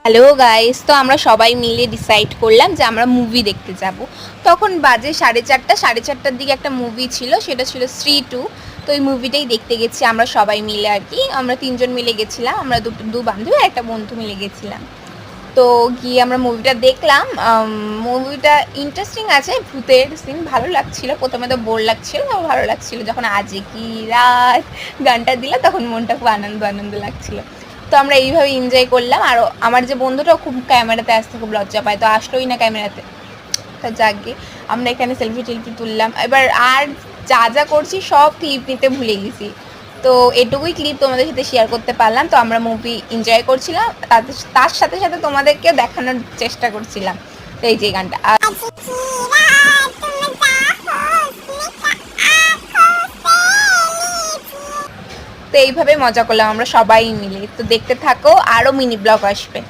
Hello guys, তো আমরা সবাই মিলে ডিসাইড করলাম যে আমরা মুভি দেখতে যাব। তখন বাজে 4:30, 4:30টার দিকে একটা মুভি ছিল, সেটা ছিল স্ত্রী 2। তো ওই মুভিটাই দেখতে গেছি আমরা সবাই মিলে আর কি। আমরা 3জন মিলে গেছিলাম, আমরা দু বান্ধবী আর একটা বন্ধু মিলে গেছিলাম। তো গিয়ে আমরা মুভিটা দেখলাম। মুভিটা ইন্টারেস্টিং আছে, ভূতের সিন ভালো লাগছিল। প্রথমে তো বোর লাগছিল, তারপর ভালো লাগছিল। যখন আজে কি রাত গানটা দিল তখন মনটা খুব আনন্দ আনন্দ লাগছিল। তো আমরা এইভাবে এনজয় করলাম। আর আমার যে বন্ধুটাও খুব ক্যামেরাতে আসতে খুব লজ্জা পায়, তো আসলোই না ক্যামেরাতে। তো যাকগে আমরা এখানে সেলফি টেলফি তুললাম। এবার আর যা যা করছি সব ক্লিপ নিতে ভুলে গেছি। তো এটুকুই ক্লিপ তোমাদের সাথে শেয়ার করতে পারলাম। তো আমরা মুভি এনজয় করছিলাম, তার সাথে সাথে তোমাদেরকেও দেখানোর চেষ্টা করছিলাম। তো এই যে গানটা তো এইভাবে মজা করলাম আমরা সবাই মিলে। তো দেখতে থাকো, আরও মিনি ব্লগ আসবে।